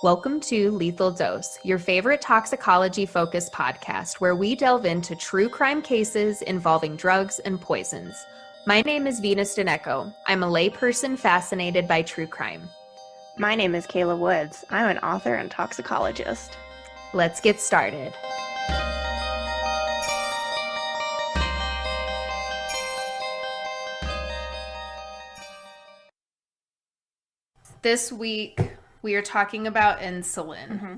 Welcome to Lethal Dose, your favorite toxicology-focused podcast where we delve into true crime cases involving drugs and poisons. My name is Venus Deneco. I'm a layperson fascinated by true crime. My name is Kayla Woods. I'm an author and toxicologist. Let's get started. This week, we are talking about insulin. Mm-hmm.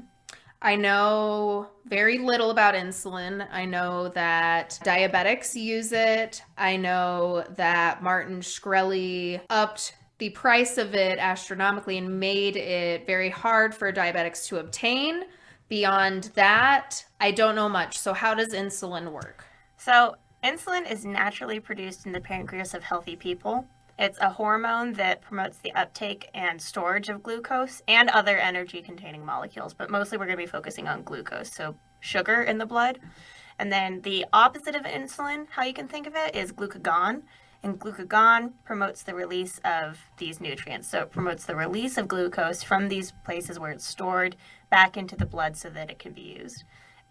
I know very little about insulin. I know that diabetics use it. I know that Martin Shkreli upped the price of it astronomically and made it very hard for diabetics to obtain. Beyond that, I don't know much. So how does insulin work? So insulin is naturally produced in the pancreas of healthy people. It's a hormone that promotes the uptake and storage of glucose and other energy-containing molecules, but mostly we're going to be focusing on glucose, so sugar in the blood. And then the opposite of insulin, how you can think of it, is glucagon. And glucagon promotes the release of these nutrients. So it promotes the release of glucose from these places where it's stored back into the blood so that it can be used.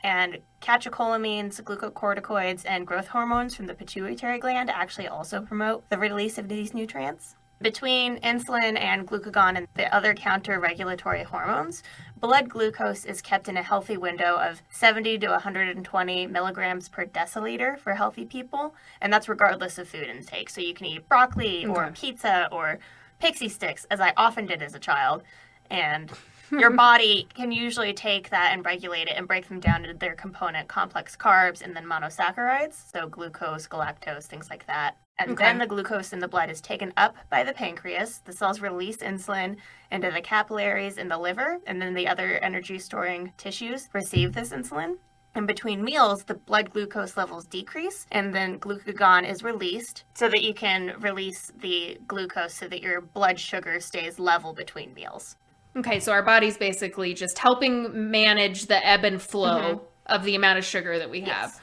And catecholamines, glucocorticoids, and growth hormones from the pituitary gland actually also promote the release of these nutrients. Between insulin and glucagon and the other counter-regulatory hormones, blood glucose is kept in a healthy window of 70 to 120 milligrams per deciliter for healthy people, and that's regardless of food intake. So you can eat broccoli or pizza or pixie sticks, as I often did as a child, and your body can usually take that and regulate it and break them down into their component complex carbs and then monosaccharides, so glucose, galactose, things like that. And then the glucose in the blood is taken up by the pancreas. The cells release insulin into the capillaries in the liver, and then the other energy-storing tissues receive this insulin. And between meals, the blood glucose levels decrease, and then glucagon is released so that you can release the glucose so that your blood sugar stays level between meals. Okay, so our body's basically just helping manage the ebb and flow of the amount of sugar that we have.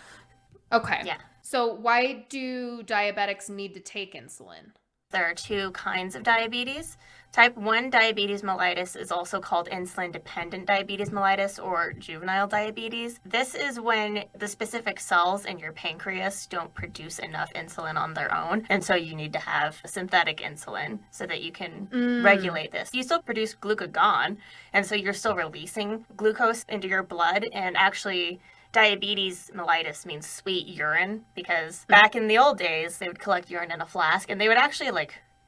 Okay. Yeah. So why do diabetics need to take insulin? There are two kinds of diabetes. Type 1 diabetes mellitus is also called insulin-dependent diabetes mellitus or juvenile diabetes. This is when the specific cells in your pancreas don't produce enough insulin on their own, and so you need to have synthetic insulin so that you can regulate this. You still produce glucagon, and so you're still releasing glucose into your blood, and actually diabetes mellitus means sweet urine because back in the old days, they would collect urine in a flask and they would actually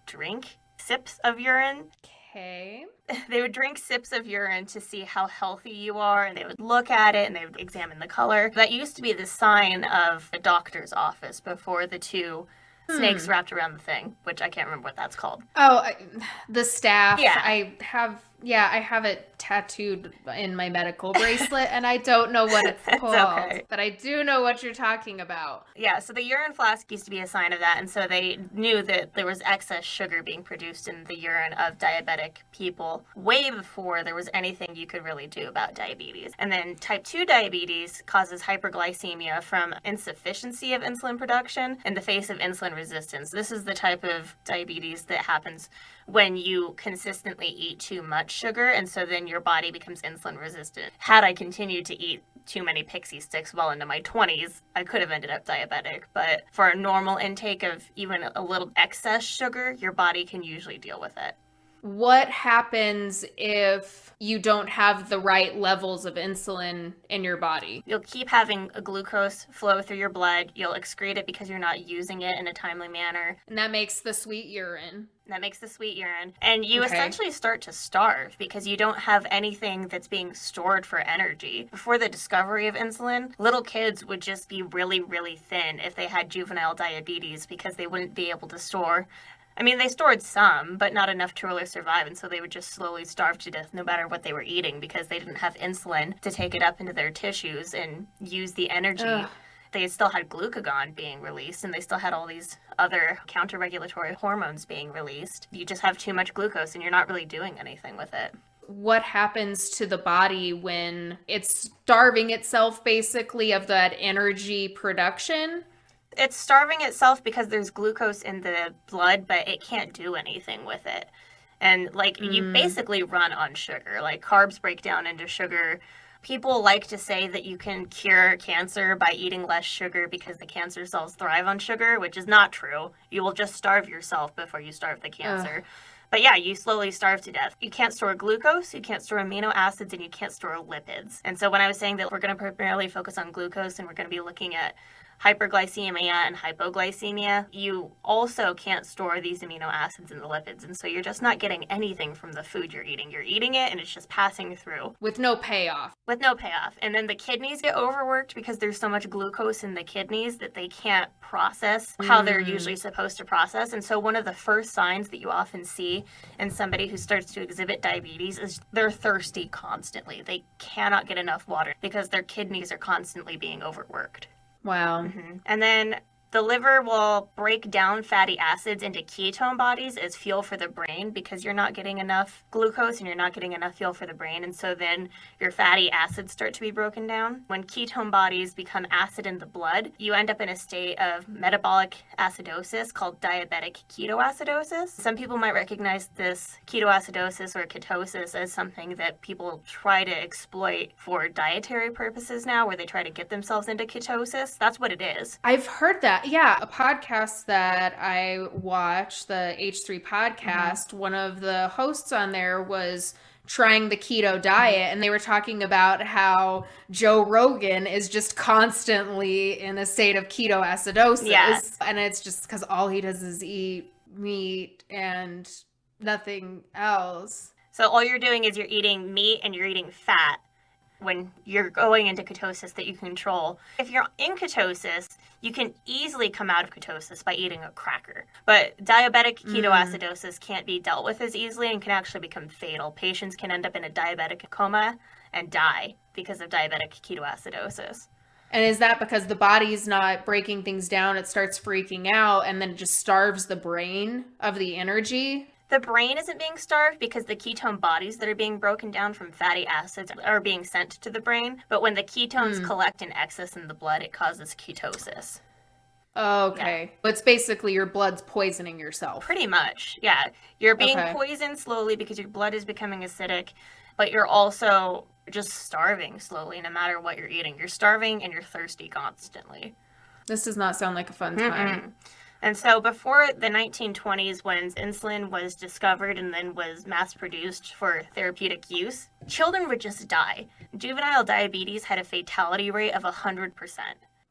drink sips of urine. Okay. They would drink sips of urine to see how healthy you are, and they would look at it and they would examine the color. That used to be the sign of a doctor's office before the two snakes wrapped around the thing, which I can't remember what that's called. Oh, the staff. Yeah. I have it tattooed in my medical bracelet, and I don't know what it's called, okay. But I do know what you're talking about. Yeah, so the urine flask used to be a sign of that, and so they knew that there was excess sugar being produced in the urine of diabetic people way before there was anything you could really do about diabetes. And then type 2 diabetes causes hyperglycemia from insufficiency of insulin production in the face of insulin resistance. This is the type of diabetes that happens when you consistently eat too much sugar, and so then your body becomes insulin resistant. Had I continued to eat too many pixie sticks well into my 20s, I could have ended up diabetic. But for a normal intake of even a little excess sugar, your body can usually deal with it. What happens if you don't have the right levels of insulin in your body? You'll keep having a glucose flow through your blood. You'll excrete it because you're not using it in a timely manner. And that makes the sweet urine. And you essentially start to starve because you don't have anything that's being stored for energy. Before the discovery of insulin, little kids would just be really, really thin if they had juvenile diabetes because they wouldn't be able to store. I mean, they stored some, but not enough to really survive, and so they would just slowly starve to death no matter what they were eating because they didn't have insulin to take it up into their tissues and use the energy. Ugh. They still had glucagon being released, and they still had all these other counter-regulatory hormones being released. You just have too much glucose, and you're not really doing anything with it. What happens to the body when it's starving itself, basically, of that energy production? It's starving itself because there's glucose in the blood, but it can't do anything with it. And like you basically run on sugar. Like carbs break down into sugar. People like to say that you can cure cancer by eating less sugar because the cancer cells thrive on sugar, which is not true. You will just starve yourself before you starve the cancer. But yeah, you slowly starve to death. You can't store glucose, you can't store amino acids, and you can't store lipids. And so when I was saying that we're going to primarily focus on glucose and we're going to be looking at hyperglycemia and hypoglycemia, you also can't store these amino acids and the lipids. And so you're just not getting anything from the food you're eating. You're eating it and it's just passing through. With no payoff. With no payoff. And then the kidneys get overworked because there's so much glucose in the kidneys that they can't process how they're usually supposed to process. And so one of the first signs that you often see in somebody who starts to exhibit diabetes is they're thirsty constantly. They cannot get enough water because their kidneys are constantly being overworked. Wow. And then the liver will break down fatty acids into ketone bodies as fuel for the brain because you're not getting enough glucose and you're not getting enough fuel for the brain. And so then your fatty acids start to be broken down. When ketone bodies become acid in the blood, you end up in a state of metabolic acidosis called diabetic ketoacidosis. Some people might recognize this ketoacidosis or ketosis as something that people try to exploit for dietary purposes now, where they try to get themselves into ketosis. That's what it is. I've heard that. Yeah, a podcast that I watch, the H3 podcast, one of the hosts on there was trying the keto diet, and they were talking about how Joe Rogan is just constantly in a state of ketoacidosis. Yes. And it's just because all he does is eat meat and nothing else. So all you're doing is you're eating meat and you're eating fat when you're going into ketosis that you control. If you're in ketosis, you can easily come out of ketosis by eating a cracker. But diabetic ketoacidosis can't be dealt with as easily and can actually become fatal. Patients can end up in a diabetic coma and die because of diabetic ketoacidosis. And is that because the body's not breaking things down, it starts freaking out, and then it just starves the brain of the energy? The brain isn't being starved because the ketone bodies that are being broken down from fatty acids are being sent to the brain. But when the ketones collect in excess in the blood, it causes ketosis. Okay. Yeah. It's basically your blood's poisoning yourself. Pretty much, yeah. You're being poisoned slowly because your blood is becoming acidic, but you're also just starving slowly no matter what you're eating. You're starving and you're thirsty constantly. This does not sound like a fun time. And so before the 1920s, when insulin was discovered and then was mass-produced for therapeutic use, children would just die. Juvenile diabetes had a fatality rate of 100%.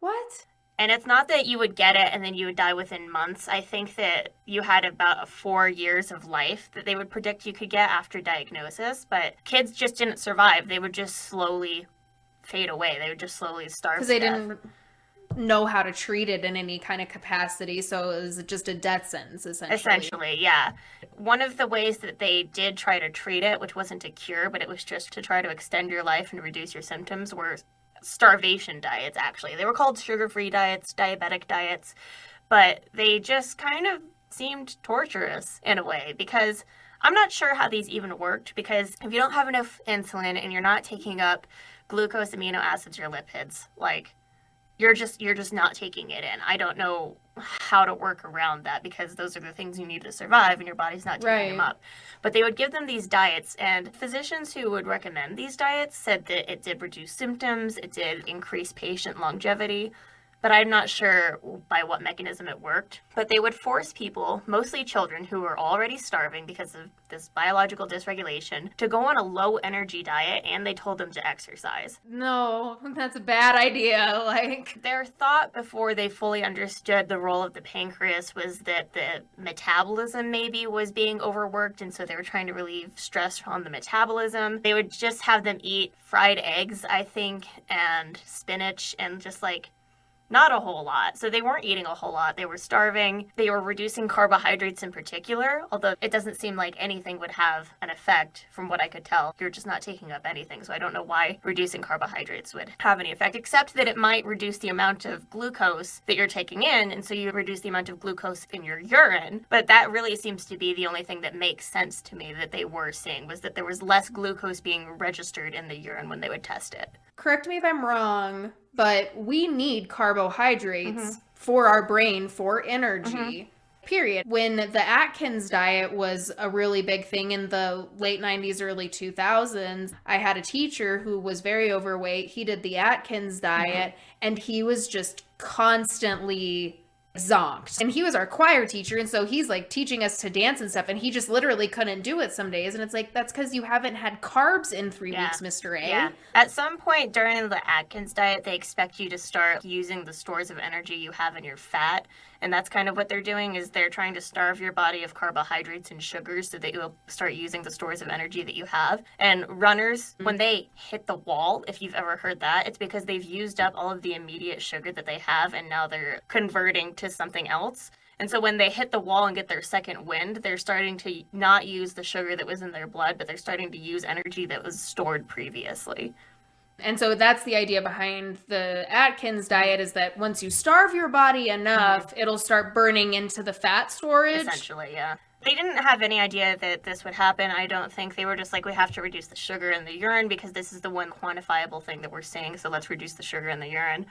What? And it's not that you would get it and then you would die within months. I think that you had about 4 years of life that they would predict you could get after diagnosis. But kids just didn't survive. They would just slowly fade away. They would just slowly starve to death. Because they didn't know how to treat it in any kind of capacity, so it was just a death sentence, essentially. Yeah. One of the ways that they did try to treat it, which wasn't a cure, but it was just to try to extend your life and reduce your symptoms, were starvation diets. Actually, they were called sugar-free diets, diabetic diets, but they just kind of seemed torturous in a way, because I'm not sure how these even worked, because if you don't have enough insulin and you're not taking up glucose, amino acids, or lipids, like, you're just not taking it in. I don't know how to work around that, because those are the things you need to survive and your body's not taking them up. But they would give them these diets, and physicians who would recommend these diets said that it did reduce symptoms, it did increase patient longevity, but I'm not sure by what mechanism it worked. But they would force people, mostly children who were already starving because of this biological dysregulation, to go on a low energy diet, and they told them to exercise. No, that's a bad idea. Like, their thought before they fully understood the role of the pancreas was that the metabolism maybe was being overworked, and so they were trying to relieve stress on the metabolism. They would just have them eat fried eggs, I think, and spinach, and just like not a whole lot. So they weren't eating a whole lot. They were starving. They were reducing carbohydrates in particular, although it doesn't seem like anything would have an effect from what I could tell. You're just not taking up anything. So I don't know why reducing carbohydrates would have any effect, except that it might reduce the amount of glucose that you're taking in. And so you reduce the amount of glucose in your urine. But that really seems to be the only thing that makes sense to me that they were seeing, was that there was less glucose being registered in the urine when they would test it. Correct me if I'm wrong, but we need carbohydrates for our brain, for energy. period. When the Atkins diet was a really big thing in the late 90s, early 2000s, I had a teacher who was very overweight. He did the Atkins diet, and he was just constantly zonked. And he was our choir teacher, and so he's like teaching us to dance and stuff, and he just literally couldn't do it some days. And it's like, that's because you haven't had carbs in 3 weeks, Mr. A. Yeah. At some point during the Atkins diet, they expect you to start using the stores of energy you have in your fat. And that's kind of what they're doing, is they're trying to starve your body of carbohydrates and sugars so that you'll start using the stores of energy that you have. And runners, when they hit the wall, if you've ever heard that, it's because they've used up all of the immediate sugar that they have, and now they're converting to something else. And so when they hit the wall and get their second wind, they're starting to not use the sugar that was in their blood, but they're starting to use energy that was stored previously. And so that's the idea behind the Atkins diet, is that once you starve your body enough, it'll start burning into the fat storage. Essentially, yeah. They didn't have any idea that this would happen, I don't think. They were just like, we have to reduce the sugar in the urine because this is the one quantifiable thing that we're seeing, so let's reduce the sugar in the urine.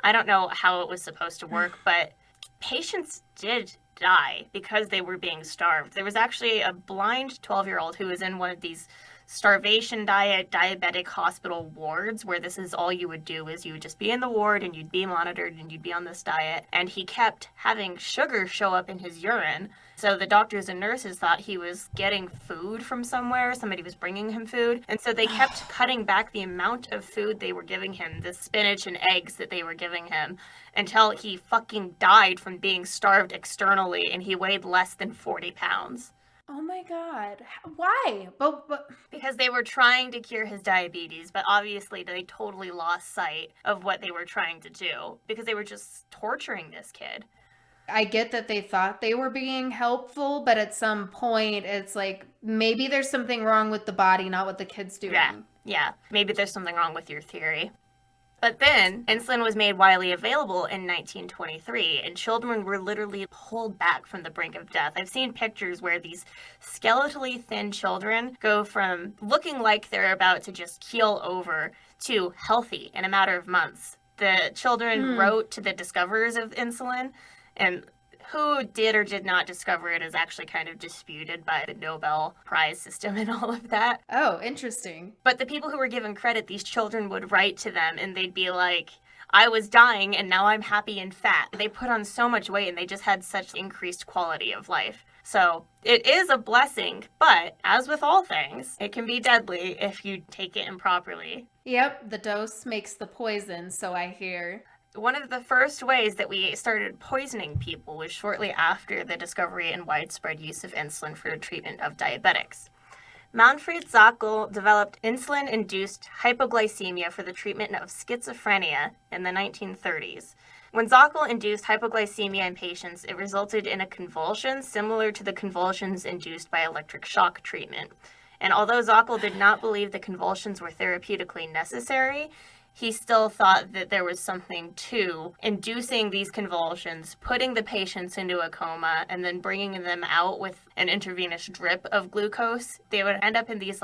I don't know how it was supposed to work, but patients did die because they were being starved. There was actually a blind 12-year-old who was in one of these starvation diet, diabetic hospital wards, where this is all you would do, is you would just be in the ward and you'd be monitored and you'd be on this diet. And he kept having sugar show up in his urine. So the doctors and nurses thought he was getting food from somewhere. Somebody was bringing him food. And so they kept cutting back the amount of food they were giving him, the spinach and eggs that they were giving him, until he fucking died from being starved externally, and he weighed less than 40 pounds. Oh my God. Why? But because they were trying to cure his diabetes, but obviously they totally lost sight of what they were trying to do because they were just torturing this kid. I get that they thought they were being helpful, but at some point it's like, maybe there's something wrong with the body, not what the kid's doing. Yeah. Maybe there's something wrong with your theory. But then, insulin was made widely available in 1923, and children were literally pulled back from the brink of death. I've seen pictures where these skeletally thin children go from looking like they're about to just keel over to healthy in a matter of months. The children wrote to the discoverers of insulin, and who did or did not discover it is actually kind of disputed by the Nobel Prize system and all of that. Oh, interesting. But the people who were given credit, these children would write to them and they'd be like, I was dying and now I'm happy and fat. They put on so much weight and they just had such increased quality of life. So it is a blessing, but as with all things, it can be deadly if you take it improperly. Yep, the dose makes the poison, so I hear. One of the first ways that we started poisoning people was shortly after the discovery and widespread use of insulin for the treatment of diabetics. Manfred Zockel developed insulin-induced hypoglycemia for the treatment of schizophrenia in the 1930s. When Zockel induced hypoglycemia in patients, it resulted in a convulsion similar to the convulsions induced by electric shock treatment. And although Zockel did not believe the convulsions were therapeutically necessary, he still thought that there was something to inducing these convulsions, putting the patients into a coma, and then bringing them out with an intravenous drip of glucose. They would end up in these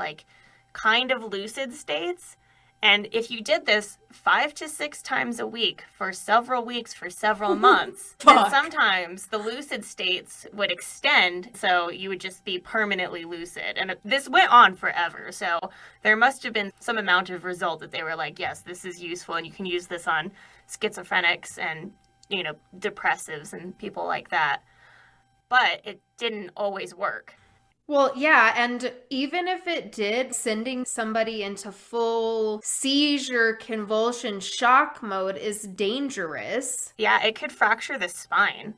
kind of lucid states. And if you did this 5 to 6 times a week for several weeks, for several months, then sometimes the lucid states would extend, so you would just be permanently lucid. And this went on forever, so there must have been some amount of result that they were like, yes, this is useful, and you can use this on schizophrenics and, depressives and people like that. But it didn't always work. Well, yeah, and even if it did, sending somebody into full seizure, convulsion, shock mode is dangerous. Yeah, it could fracture the spine.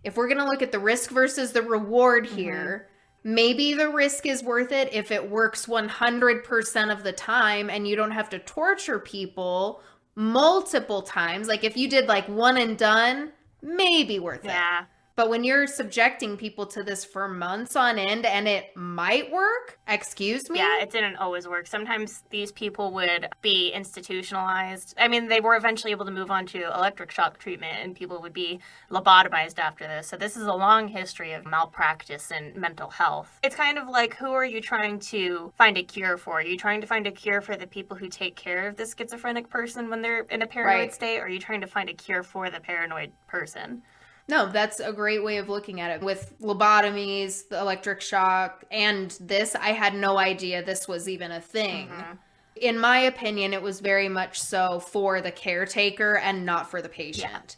If we're going to look at the risk versus the reward here, maybe the risk is worth it if it works 100% of the time and you don't have to torture people multiple times. Like if you did one and done, maybe worth it. Yeah. But when you're subjecting people to this for months on end and it might work, excuse me? Yeah, it didn't always work. Sometimes these people would be institutionalized. I mean, they were eventually able to move on to electric shock treatment and people would be lobotomized after this. So this is a long history of malpractice and mental health. It's kind of like, who are you trying to find a cure for? Are you trying to find a cure for the people who take care of the schizophrenic person when they're in a paranoid state? Or are you trying to find a cure for the paranoid person? No, that's a great way of looking at it. With lobotomies, the electric shock, and this, I had no idea this was even a thing. Mm-hmm. In my opinion, it was very much so for the caretaker and not for the Yeah. patient.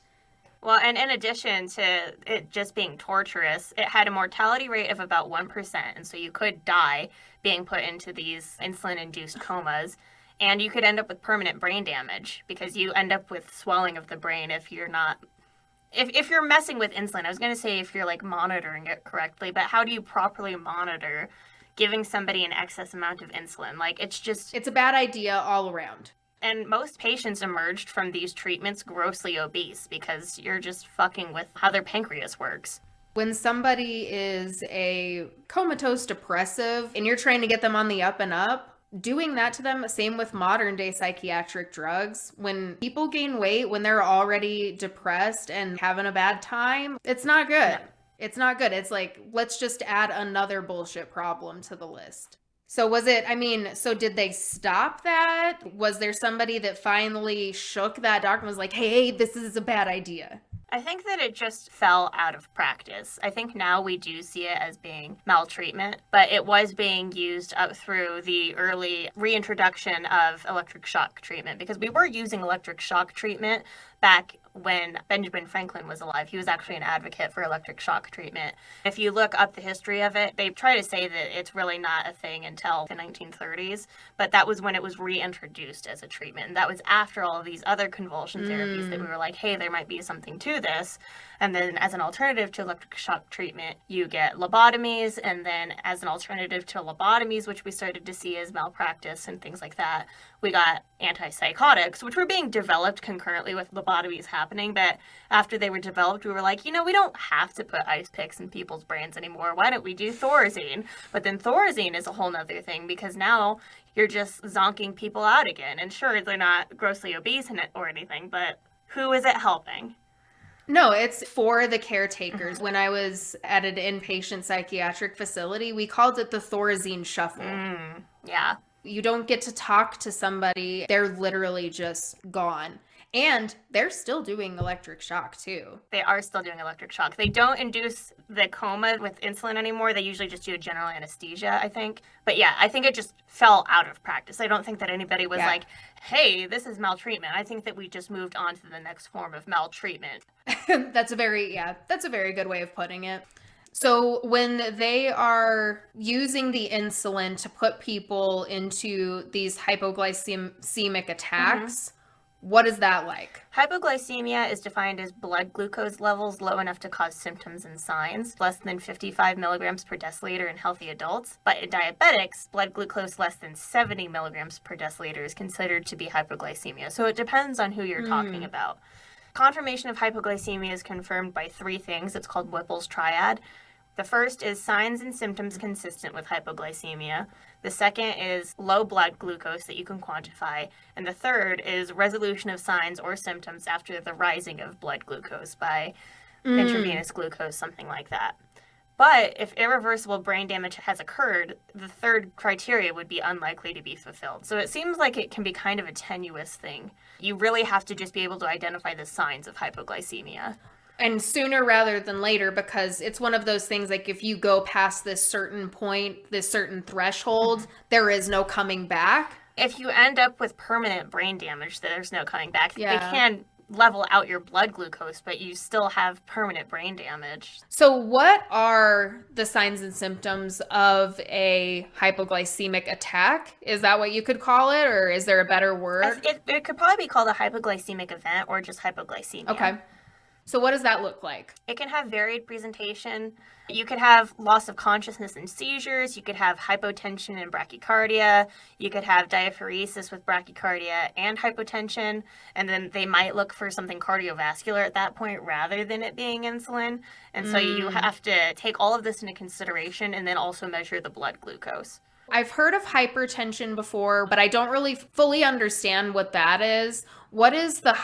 Well, and in addition to it just being torturous, it had a mortality rate of about 1%. And so you could die being put into these insulin induced comas. And you could end up with permanent brain damage because you end up with swelling of the brain if you're not. If you're messing with insulin, I was going to say if you're like monitoring it correctly, but how do you properly monitor giving somebody an excess amount of insulin? Like, It's a bad idea all around. and most patients emerged from these treatments grossly obese because you're just fucking with how their pancreas works. When somebody is a comatose depressive and you're trying to get them on the up and up, doing that to them, same with modern day psychiatric drugs. When people gain weight, when they're already depressed and having a bad time, it's not good. No. It's not good. It's like, let's just add another bullshit problem to the list. So was it, I mean, so did they stop that? Was there somebody that finally shook that doctor and was like, hey, this is a bad idea? I think that it just fell out of practice. I think now we do see it as being maltreatment, but it was being used up through the early reintroduction of electric shock treatment because we were using electric shock treatment back when Benjamin Franklin was alive. He was actually an advocate for electric shock treatment. If you look up the history of it, they try to say that it's really not a thing until the 1930s, but that was when it was reintroduced as a treatment. And that was after all of these other convulsion therapies that we were like, hey, there might be something to this. And then as an alternative to electric shock treatment, you get lobotomies. And then as an alternative to lobotomies, which we started to see as malpractice and things like that, we got antipsychotics, which were being developed concurrently with lobotomies happening. But after they were developed, we were like, we don't have to put ice picks in people's brains anymore. Why don't we do Thorazine? But then Thorazine is a whole nother thing because now you're just zonking people out again. And sure, they're not grossly obese in it or anything, but who is it helping? No, it's for the caretakers. When I was at an inpatient psychiatric facility, we called it the Thorazine Shuffle. Yeah. You don't get to talk to somebody. They're literally just gone. And they're still doing electric shock too. They are still doing electric shock. They don't induce the coma with insulin anymore. They usually just do a general anesthesia, I think. But yeah, I think it just fell out of practice. I don't think that anybody was like, hey, this is maltreatment. I think that we just moved on to the next form of maltreatment. That's a very good way of putting it. So when they are using the insulin to put people into these hypoglycemic attacks, what is that like? Hypoglycemia is defined as blood glucose levels low enough to cause symptoms and signs, less than 55 milligrams per deciliter in healthy adults. But in diabetics, blood glucose less than 70 milligrams per deciliter is considered to be hypoglycemia. So it depends on who you're talking about. Confirmation of hypoglycemia is confirmed by three things. It's called Whipple's triad. The first is signs and symptoms consistent with hypoglycemia. The second is low blood glucose that you can quantify. And the third is resolution of signs or symptoms after the rising of blood glucose by intravenous glucose, something like that. But if irreversible brain damage has occurred, the third criteria would be unlikely to be fulfilled. So it seems like it can be kind of a tenuous thing. You really have to just be able to identify the signs of hypoglycemia. And sooner rather than later, because it's one of those things like if you go past this certain point, this certain threshold, there is no coming back. If you end up with permanent brain damage, there's no coming back. Yeah. They can level out your blood glucose, but you still have permanent brain damage. So what are the signs and symptoms of a hypoglycemic attack? Is that what you could call it, or is there a better word? It could probably be called a hypoglycemic event or just hypoglycemia. Okay. So what does that look like? It can have varied presentation. You could have loss of consciousness and seizures. You could have hypotension and brachycardia. You could have diaphoresis with brachycardia and hypotension. And then they might look for something cardiovascular at that point rather than it being insulin. And so you have to take all of this into consideration and then also measure the blood glucose. I've heard of hypertension before, but I don't really fully understand what that is. What is the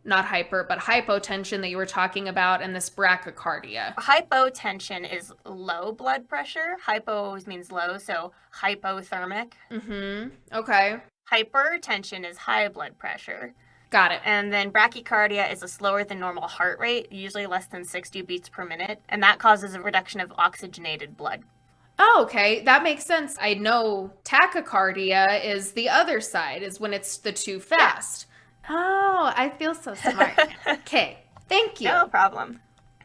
not hyper, but hypotension that you were talking about and this brachycardia? Hypotension is low blood pressure. Hypo always means low, so hypothermic. Okay. Hypertension is high blood pressure. Got it. And then bradycardia is a slower than normal heart rate, usually less than 60 beats per minute, and that causes a reduction of oxygenated blood. Oh, okay. That makes sense. I know tachycardia is the other side, is when it's the too fast. Yeah. Oh, I feel so smart. Okay. Thank you. No problem.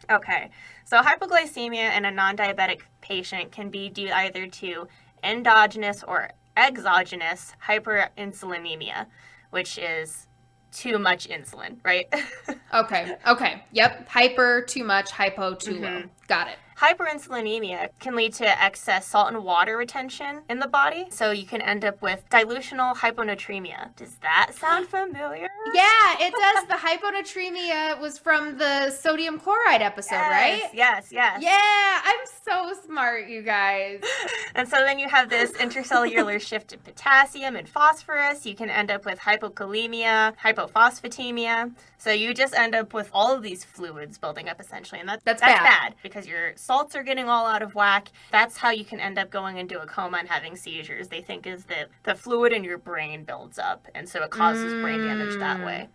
Okay. So hypoglycemia in a non-diabetic patient can be due either to endogenous or exogenous hyperinsulinemia, which is too much insulin, right? Okay. Yep. Hyper, too much, hypo, too low. Got it. Hyperinsulinemia can lead to excess salt and water retention in the body, so you can end up with dilutional hyponatremia. Does that sound familiar? Yeah, it does. The hyponatremia was from the sodium chloride episode, right? Yes. Yeah, I'm so smart, you guys. And so then you have this intercellular shift in potassium and phosphorus. You can end up with hypokalemia, hypophosphatemia. So you just end up with all of these fluids building up, essentially. And that's bad because your salts are getting all out of whack. That's how you can end up going into a coma and having seizures. They think is that the fluid in your brain builds up, and so it causes brain damage that way.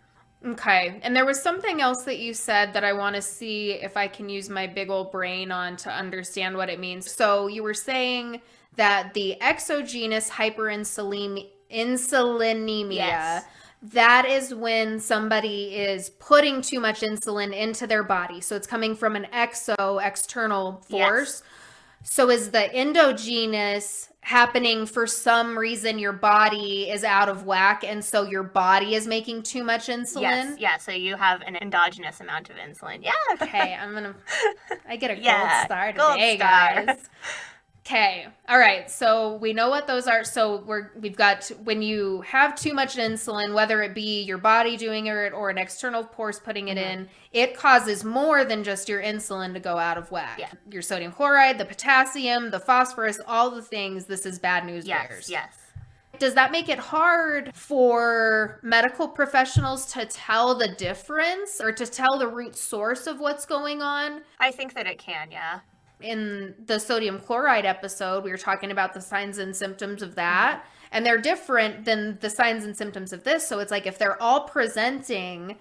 Okay. And there was something else that you said that I want to see if I can use my big old brain on to understand what it means. So you were saying that the exogenous hyperinsulinemia, yes. that is when somebody is putting too much insulin into their body. So it's coming from an external force. Yes. So is the endogenous happening for some reason your body is out of whack and so your body is making too much insulin? Yes, yeah, so you have an endogenous amount of insulin. Yeah. Okay, I get a gold star today, guys. Okay. All right. So we know what those are. So we've got when you have too much insulin, whether it be your body doing it or an external force putting it in, it causes more than just your insulin to go out of whack. Yeah. Your sodium chloride, the potassium, the phosphorus, all the things. This is bad news bears. Yes. Does that make it hard for medical professionals to tell the difference or to tell the root source of what's going on? I think that it can, yeah. In the sodium chloride episode, we were talking about the signs and symptoms of that, and they're different than the signs and symptoms of this. So it's like if they're all presenting,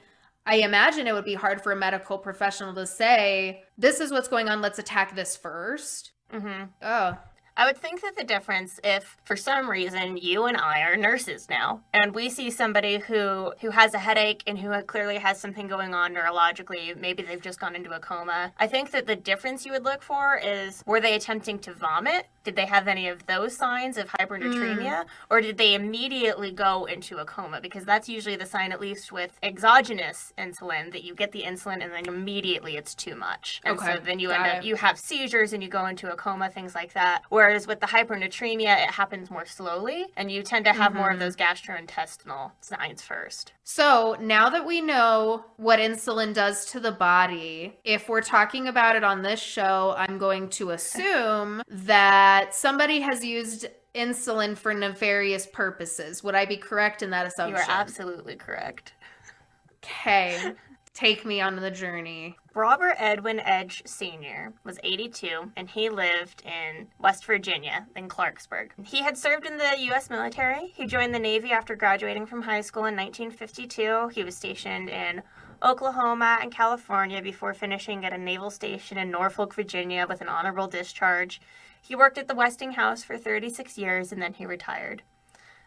I imagine it would be hard for a medical professional to say, this is what's going on, let's attack this first. Oh. I would think that the difference, if for some reason you and I are nurses now, and we see somebody who has a headache and who clearly has something going on neurologically, maybe they've just gone into a coma, I think that the difference you would look for is, were they attempting to vomit? Did they have any of those signs of hypernatremia? Or did they immediately go into a coma? Because that's usually the sign, at least with exogenous insulin, that you get the insulin and then immediately it's too much. And so then you you have seizures and you go into a coma, things like that. Whereas with the hypernatremia, it happens more slowly and you tend to have more of those gastrointestinal signs first. So now that we know what insulin does to the body, if we're talking about it on this show, I'm going to assume that somebody has used insulin for nefarious purposes. Would I be correct in that assumption? You are absolutely correct. Okay. Take me on the journey. Robert Edwin Edge Sr. was 82, and he lived in West Virginia, in Clarksburg. He had served in the U.S. military. He joined the Navy after graduating from high school in 1952. He was stationed in Oklahoma and California before finishing at a naval station in Norfolk, Virginia with an honorable discharge. He worked at the Westinghouse for 36 years, and then he retired.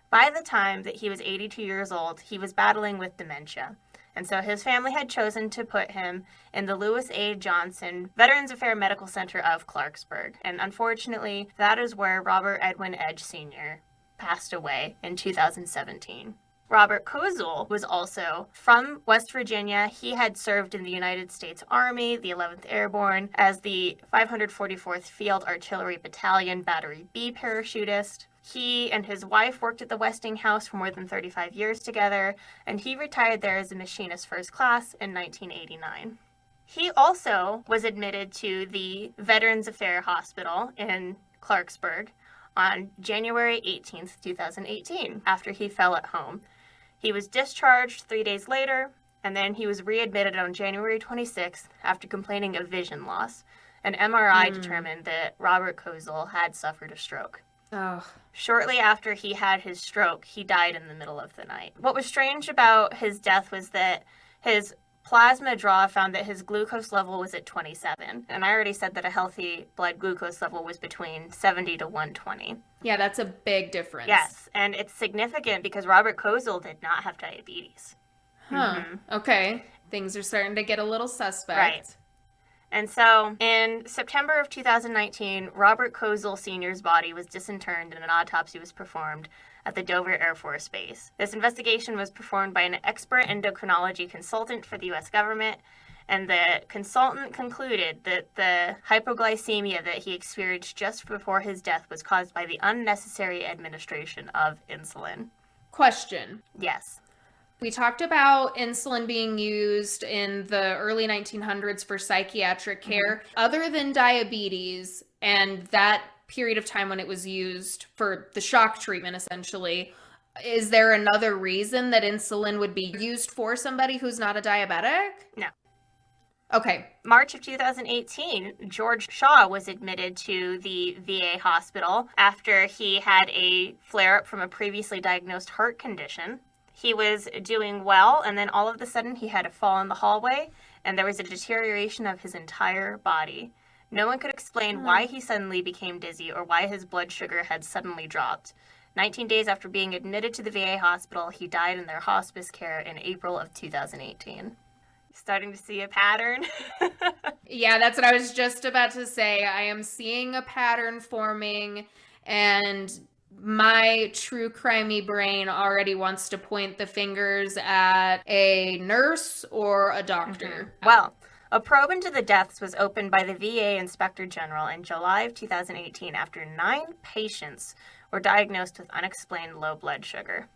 By the time that he was 82 years old, he was battling with dementia. And so his family had chosen to put him in the Lewis A. Johnson Veterans Affairs Medical Center of Clarksburg. And unfortunately, that is where Robert Edwin Edge Sr. passed away in 2017. Robert Kozul was also from West Virginia. He had served in the United States Army, the 11th Airborne, as the 544th Field Artillery Battalion Battery B parachutist. He and his wife worked at the Westinghouse for more than 35 years together, and he retired there as a machinist first class in 1989. He also was admitted to the Veterans Affairs Hospital in Clarksburg on January 18th, 2018, after he fell at home. He was discharged 3 days later, and then he was readmitted on January 26th after complaining of vision loss. An MRI determined that Robert Kozul had suffered a stroke. Oh. Shortly after he had his stroke, he died in the middle of the night. What was strange about his death was that his plasma draw found that his glucose level was at 27. And I already said that a healthy blood glucose level was between 70 to 120. Yeah, that's a big difference. Yes, and it's significant because Robert Kozel did not have diabetes. Huh. Okay. Things are starting to get a little suspect. Right. And so, in September of 2019, Robert Kozel Sr.'s body was disinterred and an autopsy was performed at the Dover Air Force Base. This investigation was performed by an expert endocrinology consultant for the U.S. government, and the consultant concluded that the hypoglycemia that he experienced just before his death was caused by the unnecessary administration of insulin. Question. Yes. We talked about insulin being used in the early 1900s for psychiatric care. Other than diabetes and that period of time when it was used for the shock treatment, essentially, is there another reason that insulin would be used for somebody who's not a diabetic? No. Okay. March of 2018, George Shaw was admitted to the VA hospital after he had a flare-up from a previously diagnosed heart condition. He was doing well, and then all of a sudden he had a fall in the hallway, and there was a deterioration of his entire body. No one could explain why he suddenly became dizzy or why his blood sugar had suddenly dropped. 19 days after being admitted to the VA hospital, he died in their hospice care in April of 2018. Starting to see a pattern? Yeah, that's what I was just about to say. I am seeing a pattern forming, and my true crimey brain already wants to point the fingers at a nurse or a doctor. Well, a probe into the deaths was opened by the VA Inspector General in July of 2018 after 9 patients were diagnosed with unexplained low blood sugar.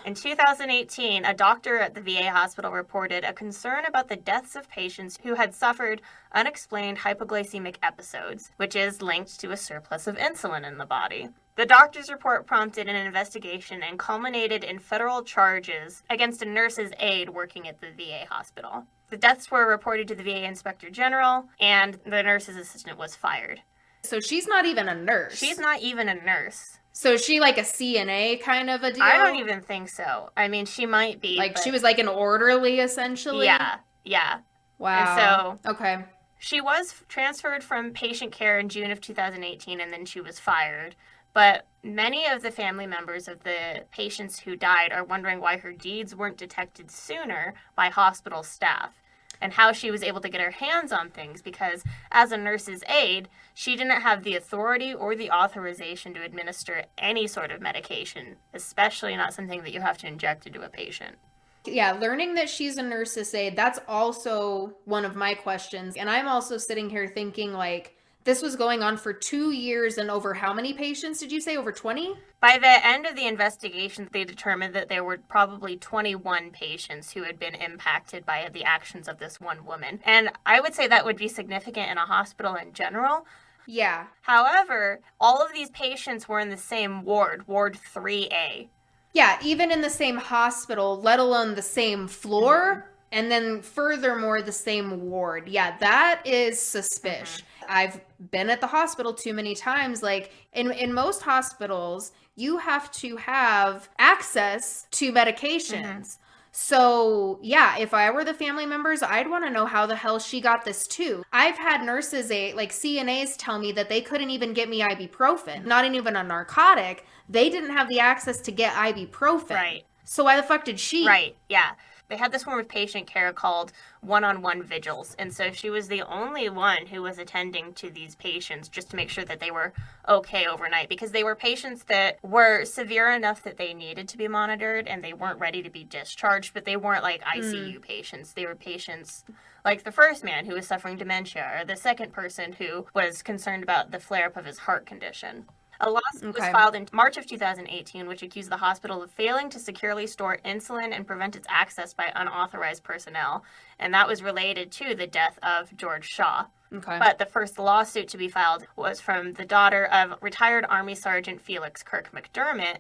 In 2018, a doctor at the VA hospital reported a concern about the deaths of patients who had suffered unexplained hypoglycemic episodes, which is linked to a surplus of insulin in the body. The doctor's report prompted an investigation and culminated in federal charges against a nurse's aide working at the VA hospital. The deaths were reported to the VA Inspector General, and the nurse's assistant was fired. So she's not even a nurse. She's not even a nurse. So is she like a CNA kind of a deal? I don't even think so. I mean, she might be. Like, she was like an orderly, essentially? Yeah. Wow. And so, okay. She was transferred from patient care in June of 2018, and then she was fired. But many of the family members of the patients who died are wondering why her deeds weren't detected sooner by hospital staff, and how she was able to get her hands on things, because as a nurse's aide, she didn't have the authority or the authorization to administer any sort of medication, especially not something that you have to inject into a patient. Yeah, learning that she's a nurse's aide, that's also one of my questions. And I'm also sitting here thinking, like, this was going on for 2 years and over how many patients did you say? Over 20? By the end of the investigation, they determined that there were probably 21 patients who had been impacted by the actions of this one woman. And I would say that would be significant in a hospital in general. Yeah. However, all of these patients were in the same ward, Ward 3A. Yeah, even in the same hospital, let alone the same floor, and then furthermore, the same ward. Yeah, that is suspicious. I've been at the hospital too many times. Like, in most hospitals, you have to have access to medications. So, yeah, if I were the family members, I'd want to know how the hell she got this too. I've had nurses, like CNAs, tell me that they couldn't even get me ibuprofen, not even a narcotic. They didn't have the access to get ibuprofen. Right. So why the fuck did she? Right, yeah. They had this form of patient care called one-on-one vigils. And so she was the only one who was attending to these patients just to make sure that they were okay overnight, because they were patients that were severe enough that they needed to be monitored and they weren't ready to be discharged, but they weren't like ICU patients. They were patients like the first man who was suffering dementia, or the second person who was concerned about the flare-up of his heart condition. A lawsuit was filed in March of 2018, which accused the hospital of failing to securely store insulin and prevent its access by unauthorized personnel. And that was related to the death of George Shaw. Okay. But the first lawsuit to be filed was from the daughter of retired Army Sergeant Felix Kirk McDermott.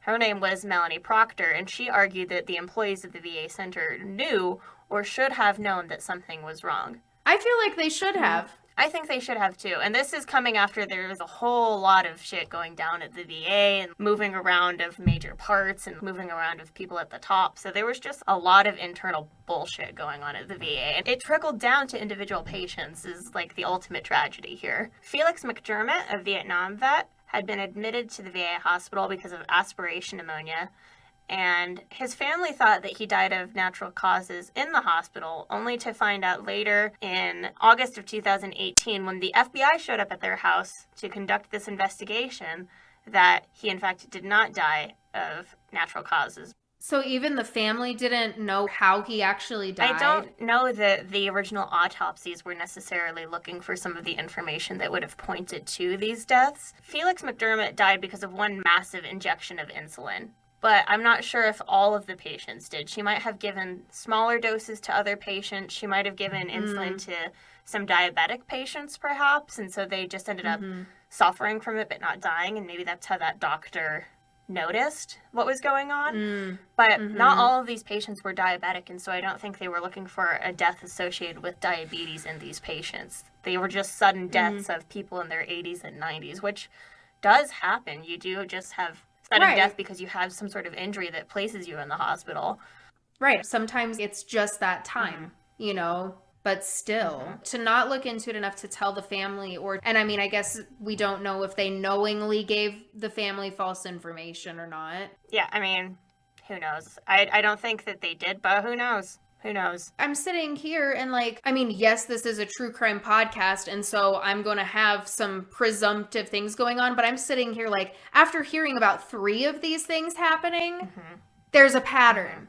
Her name was Melanie Proctor, and she argued that the employees of the VA Center knew or should have known that something was wrong. I feel like they should have. I think they should have too. And this is coming after there was a whole lot of shit going down at the VA and moving around of major parts and moving around of people at the top. So there was just a lot of internal bullshit going on at the VA. And it trickled down to individual patients is like the ultimate tragedy here. Felix McDermott, a Vietnam vet, had been admitted to the VA hospital because of aspiration pneumonia. And his family thought that he died of natural causes in the hospital, only to find out later in August of 2018 when the FBI showed up at their house to conduct this investigation that he in fact did not die of natural causes. So even the family didn't know how he actually died? I don't know that the original autopsies were necessarily looking for some of the information that would have pointed to these deaths. Felix McDermott died because of one massive injection of insulin. But I'm not sure if all of the patients did. She might have given smaller doses to other patients. She might have given insulin to some diabetic patients, perhaps. And so they just ended up suffering from it but not dying. And maybe that's how that doctor noticed what was going on. But not all of these patients were diabetic. And so I don't think they were looking for a death associated with diabetes in these patients. They were just sudden deaths of people in their 80s and 90s, which does happen. You do just have sudden death because you have some sort of injury that places you in the hospital. Right. Sometimes it's just that time, you know, but still to not look into it enough to tell the family and I mean, I guess we don't know if they knowingly gave the family false information or not. Yeah. I mean, who knows? I don't think that they did, but who knows? Who knows? I'm sitting here and like, I mean, yes, this is a true crime podcast, and so I'm going to have some presumptive things going on, but I'm sitting here like, after hearing about 3 of these things happening, there's a pattern.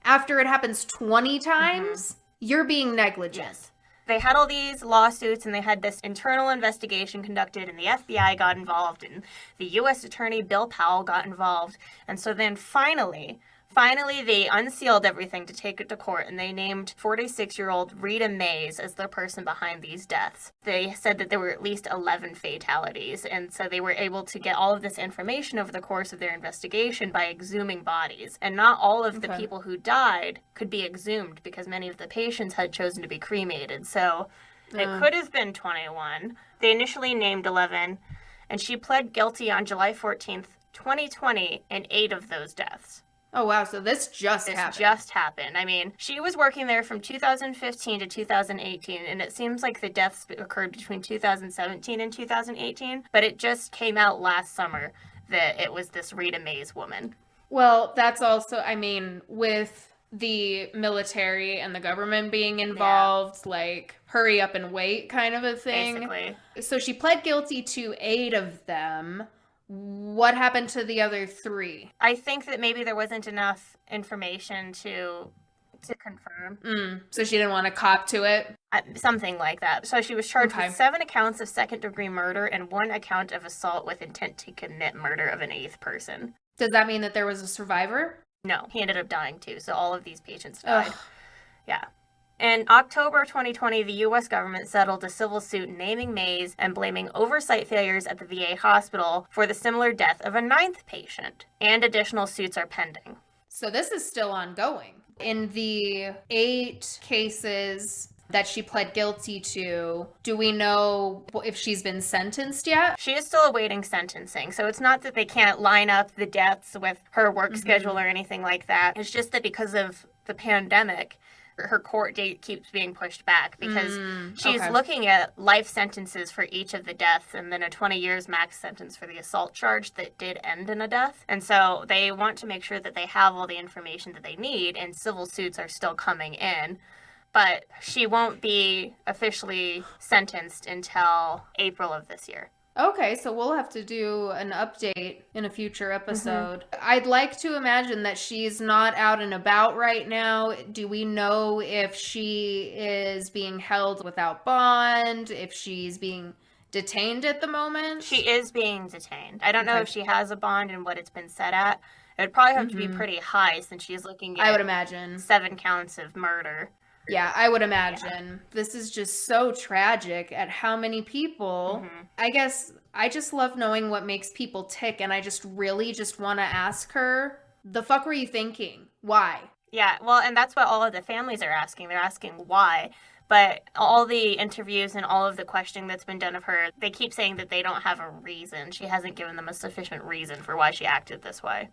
After it happens 20 times, you're being negligent. Yes. They had all these lawsuits and they had this internal investigation conducted and the FBI got involved and the U.S. Attorney Bill Powell got involved. And so then finally, they unsealed everything to take it to court, and they named 46-year-old Rita Mays as the person behind these deaths. They said that there were at least 11 fatalities, and so they were able to get all of this information over the course of their investigation by exhuming bodies. And not all of the people who died could be exhumed because many of the patients had chosen to be cremated. So it could have been 21. They initially named 11, and she pled guilty on July 14th, 2020, in 8 of those deaths. Oh, wow. So this just happened. I mean, she was working there from 2015 to 2018, and it seems like the deaths occurred between 2017 and 2018, but it just came out last summer that it was this Rita Mays woman. Well, that's also, I mean, with the military and the government being involved, like, hurry up and wait kind of a thing. Basically. So she pled guilty to 8 of them. What happened to the other 3? I think that maybe there wasn't enough information to confirm. So she didn't want to cop to it? Something like that. So she was charged with 7 accounts of second-degree murder and 1 account of assault with intent to commit murder of an 8th person. Does that mean that there was a survivor? No, he ended up dying too. So all of these patients died. Ugh. Yeah. In October 2020, the U.S. government settled a civil suit naming Mays and blaming oversight failures at the VA hospital for the similar death of a 9th patient. And additional suits are pending. So this is still ongoing. In the 8 cases that she pled guilty to, do we know if she's been sentenced yet? She is still awaiting sentencing. So it's not that they can't line up the deaths with her work schedule or anything like that. It's just that because of the pandemic, her court date keeps being pushed back because she's looking at life sentences for each of the deaths and then a 20 years max sentence for the assault charge that did end in a death. And so they want to make sure that they have all the information that they need, and civil suits are still coming in. But she won't be officially sentenced until April of this year. Okay, so we'll have to do an update in a future episode. I'd like to imagine that she's not out and about right now. Do we know if she is being held without bond, if she's being detained at the moment? She is being detained. I don't know if she has a bond and what it's been set at. It would probably have to be pretty high since she's looking at, I would imagine, 7 counts of murder. Yeah, I would imagine. Yeah. This is just so tragic at how many people. I guess I just love knowing what makes people tick, and I just really just want to ask her, the fuck were you thinking? Why? Yeah, well, and that's what all of the families are asking. They're asking why. But all the interviews and all of the questioning that's been done of her, they keep saying that they don't have a reason. She hasn't given them a sufficient reason for why she acted this way.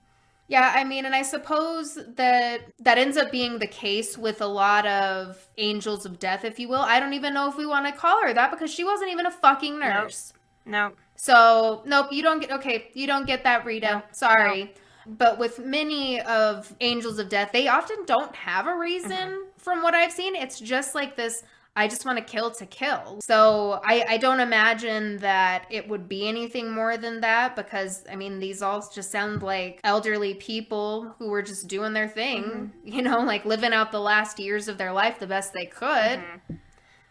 Yeah, I mean, and I suppose that ends up being the case with a lot of angels of death, if you will. I don't even know if we want to call her that because she wasn't even a fucking nurse. Nope. So, nope, you don't get that, Rita. Nope. Sorry. No. But with many of angels of death, they often don't have a reason from what I've seen. It's just like this, I just want to kill. So I don't imagine that it would be anything more than that because, I mean, these all just sound like elderly people who were just doing their thing, like living out the last years of their life the best they could.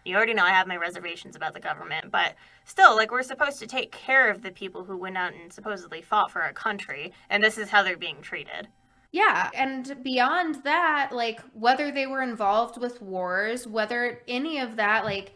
You already know I have my reservations about the government, but still, like, we're supposed to take care of the people who went out and supposedly fought for our country, and this is how they're being treated. Yeah, and beyond that, like, whether they were involved with wars, whether any of that, like,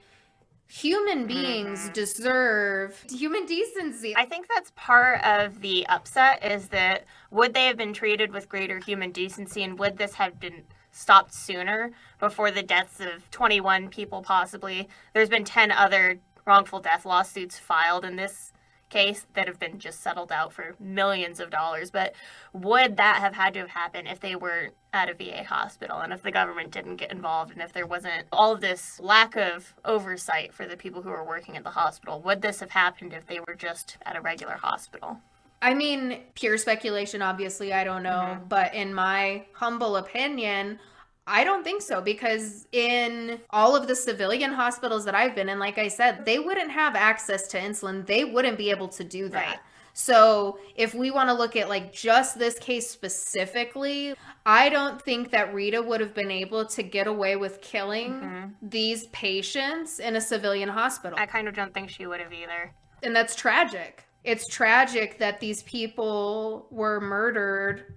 human beings deserve human decency. I think that's part of the upset is that would they have been treated with greater human decency, and would this have been stopped sooner before the deaths of 21 people possibly? There's been 10 other wrongful death lawsuits filed in this case that have been just settled out for millions of dollars. But would that have had to have happened if they were at a VA hospital and if the government didn't get involved and if there wasn't all of this lack of oversight for the people who were working at the hospital? Would this have happened if they were just at a regular hospital? I mean, pure speculation, obviously, I don't know. But in my humble opinion, I don't think so, because in all of the civilian hospitals that I've been in, like I said, they wouldn't have access to insulin. They wouldn't be able to do that. Right. So if we want to look at like just this case specifically, I don't think that Rita would have been able to get away with killing these patients in a civilian hospital. I kind of don't think she would have either. And that's tragic. It's tragic that these people were murdered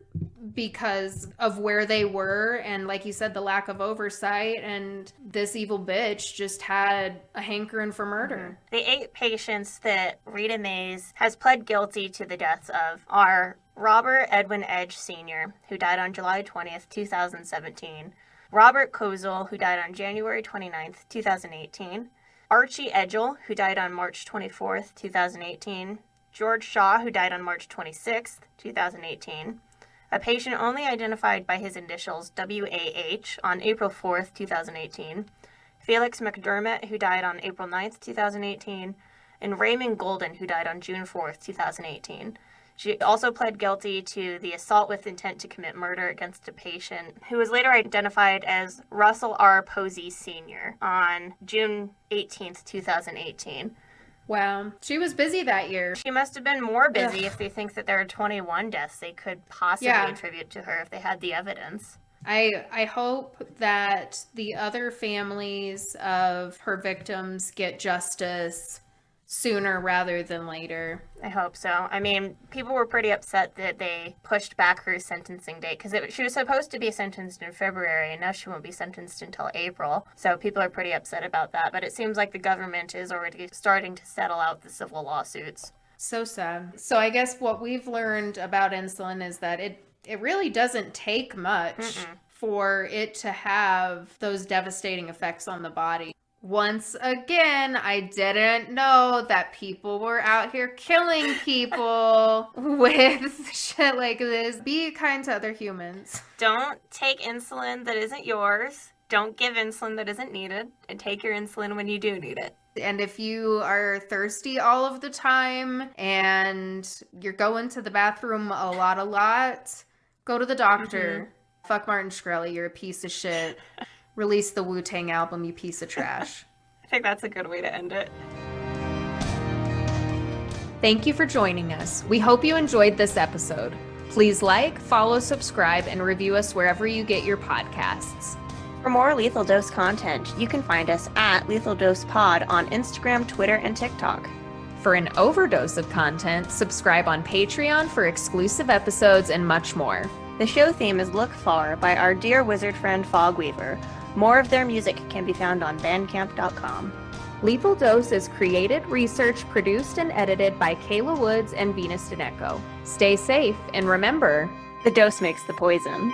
because of where they were and, like you said, the lack of oversight, and this evil bitch just had a hankering for murder. The 8 patients that Rita Mays has pled guilty to the deaths of are Robert Edwin Edge Sr., who died on July 20th, 2017, Robert Kozel, who died on January 29th, 2018, Archie Edgel, who died on March 24th, 2018, George Shaw, who died on March 26th, 2018, a patient only identified by his initials WAH on April 4th, 2018, Felix McDermott, who died on April 9th, 2018, and Raymond Golden, who died on June 4th, 2018. She also pled guilty to the assault with intent to commit murder against a patient who was later identified as Russell R. Posey Sr. on June 18th, 2018. Wow. She was busy that year. She must have been more busy if they think that there are 21 deaths they could possibly attribute to her if they had the evidence. I hope that the other families of her victims get justice sooner rather than later. I hope so. I mean, people were pretty upset that they pushed back her sentencing date because she was supposed to be sentenced in February, and now she won't be sentenced until April. So people are pretty upset about that. But it seems like the government is already starting to settle out the civil lawsuits. So sad. So I guess what we've learned about insulin is that it really doesn't take much for it to have those devastating effects on the body. Once again, I didn't know that people were out here killing people with shit like this. Be kind to other humans. Don't take insulin that isn't yours. Don't give insulin that isn't needed. And take your insulin when you do need it. And if you are thirsty all of the time and you're going to the bathroom a lot, go to the doctor. Fuck Martin Shkreli, you're a piece of shit. Release the Wu-Tang album, you piece of trash. I think that's a good way to end it. Thank you for joining us. We hope you enjoyed this episode. Please like, follow, subscribe, and review us wherever you get your podcasts. For more Lethal Dose content, you can find us at Lethal Dose Pod on Instagram, Twitter, and TikTok. For an overdose of content, subscribe on Patreon for exclusive episodes and much more. The show theme is Look Far by our dear wizard friend Fogweaver. More of their music can be found on bandcamp.com. Lethal Dose is created, researched, produced, and edited by Kayla Woods and Venus Deneco. Stay safe, and remember, the dose makes the poison.